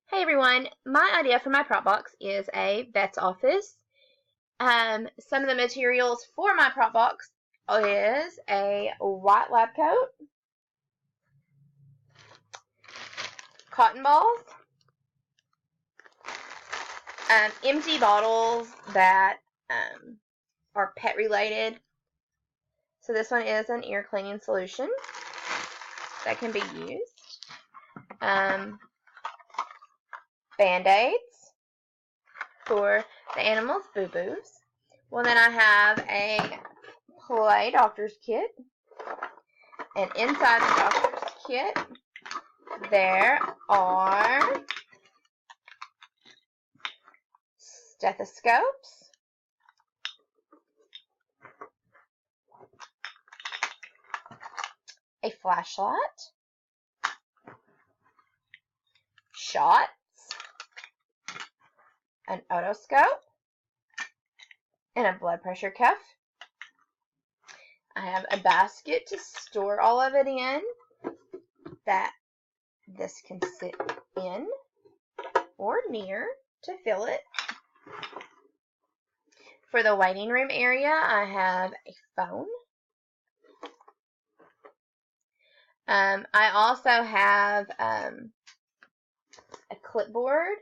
Hey everyone, my idea for my prop box is a vet's office. Some of the materials for my prop box is a white lab coat, cotton balls, empty bottles that are pet related. So this one is an ear cleaning solution that can be used. Band-aids for the animals' boo-boos. Well, then I have a play doctor's kit. And inside the doctor's kit, there are stethoscopes, a flashlight, shots, an otoscope, and a blood pressure cuff. I have a basket to store all of it in that this can sit in or near to fill it. For the waiting room area, I have a phone. I also have a clipboard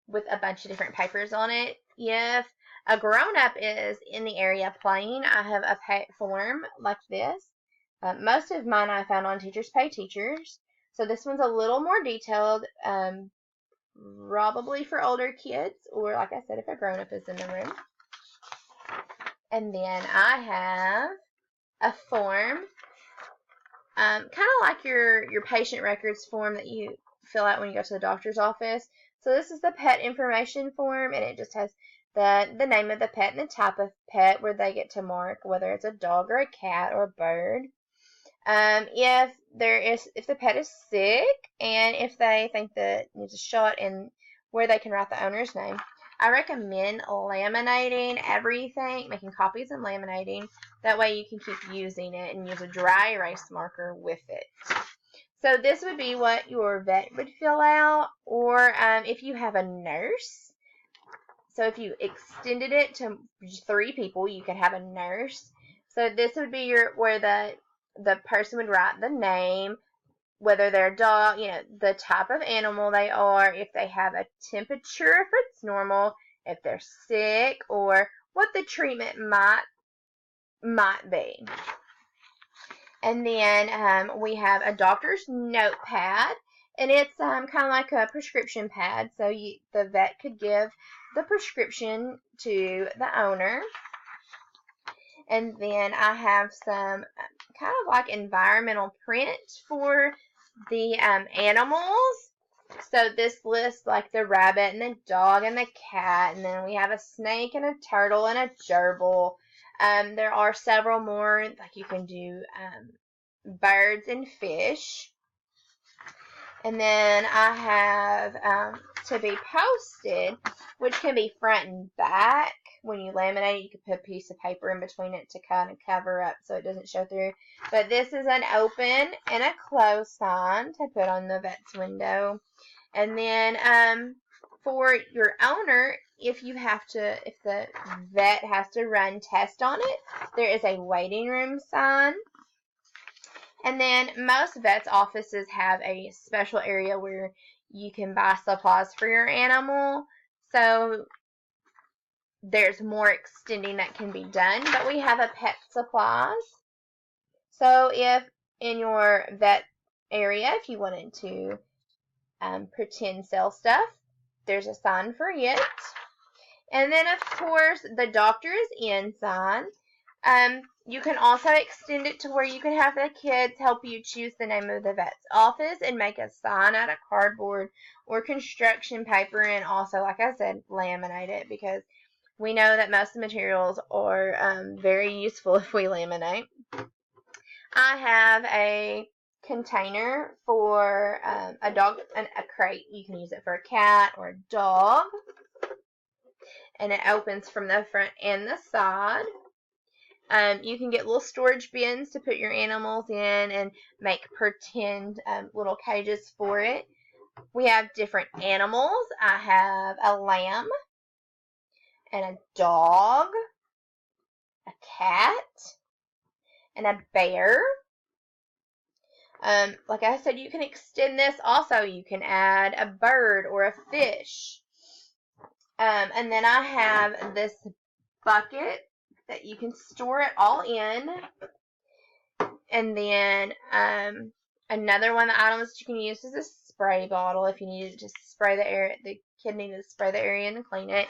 with a bunch of different papers on it. If a grown-up is in the area playing, I have a pet form like this. Most of mine I found on Teachers Pay Teachers. So this one's a little more detailed, probably for older kids, or like I said, if a grown-up is in the room. And then I have a form, kind of like your patient records form that you fill out when you go to the doctor's office. So this is the pet information form, and it just has the name of the pet and the type of pet where they get to mark whether it's a dog or a cat or a bird. If the pet is sick and if they think that it needs a shot, and where they can write the owner's name. I recommend laminating everything, making copies and laminating. That way you can keep using it and use a dry erase marker with it. So this would be what your vet would fill out, or if you have a nurse. So if you extended it to 3 people, you could have a nurse. So this would be where the person would write the name, whether they're a dog, the type of animal they are, if they have a temperature, if it's normal, if they're sick, or what the treatment might be. And then we have a doctor's notepad, and it's kind of like a prescription pad, so the vet could give the prescription to the owner. And then I have some kind of like environmental print for the animals. So this lists like the rabbit and the dog and the cat, and then we have a snake and a turtle and a gerbil. There are several more, like you can do birds and fish. And then I have to be posted, which can be front and back. When you laminate it, you could put a piece of paper in between it to kind of cover up so it doesn't show through. But this is an open and a close sign to put on the vet's window. And then for your owner, if the vet has to run tests on it, there is a waiting room sign. And then most vets' offices have a special area where you can buy supplies for your animal. So there's more extending that can be done. But we have a pet supplies. So if in your vet area, if you wanted to pretend sell stuff, there's a sign for it. And then, of course, the doctor is in sign. You can also extend it to where you can have the kids help you choose the name of the vet's office and make a sign out of cardboard or construction paper, and also, like I said, laminate it, because we know that most of the materials are very useful if we laminate. I have a container for a dog, a crate. You can use it for a cat or a dog. And it opens from the front and the side. You can get little storage bins to put your animals in and make pretend little cages for it. We have different animals. I have a lamb and a dog, a cat, and a bear. Like I said, you can extend this also. You can add a bird or a fish. And then I have this bucket that you can store it all in. And then another one of the items that you can use is a spray bottle if you need to spray the kid needs to spray the area and clean it.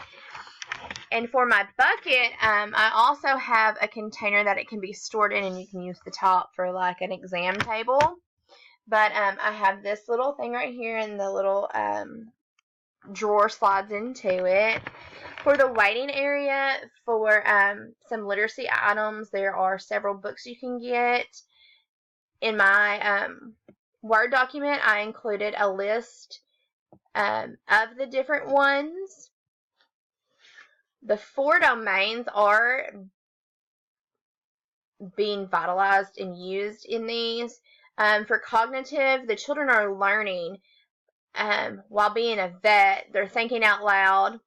And for my bucket, I also have a container that it can be stored in, and you can use the top for like an exam table. But I have this little thing right here, and the little drawer slides into it. For the waiting area, for some literacy items, there are several books you can get. In my Word document, I included a list of the different ones. The 4 domains are being vitalized and used in these. For cognitive, the children are learning while being a vet. They're thinking out loud,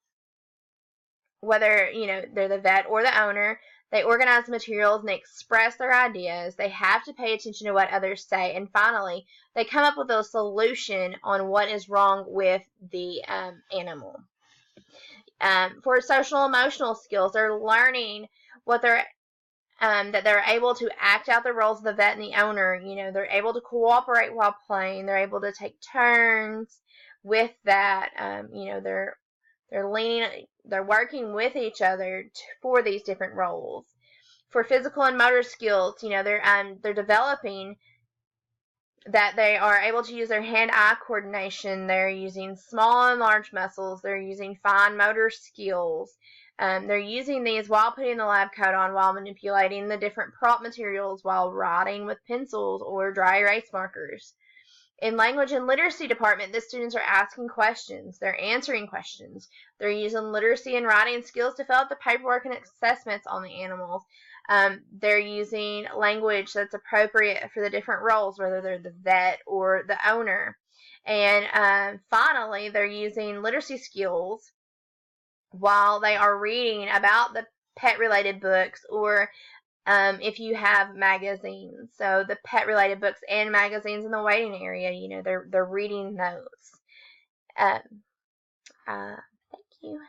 whether they're the vet or the owner. They organize materials and they express their ideas. They have to pay attention to what others say. And finally, they come up with a solution on what is wrong with the animal. For social emotional skills, they're learning what that they're able to act out the roles of the vet and the owner. They're able to cooperate while playing. They're able to take turns with that. They're working with each other for these different roles. For physical and motor skills, they're developing that they are able to use their hand-eye coordination. They're using small and large muscles. They're using fine motor skills. They're using these while putting the lab coat on, while manipulating the different prop materials, while writing with pencils or dry erase markers. In language and literacy department, the students are asking questions. They're answering questions. They're using literacy and writing skills to fill out the paperwork and assessments on the animals. They're using language that's appropriate for the different roles, whether they're the vet or the owner. And finally, they're using literacy skills while they are reading about the pet-related books, or if you have magazines. So the pet-related books and magazines in the waiting area, they're reading those. Thank you.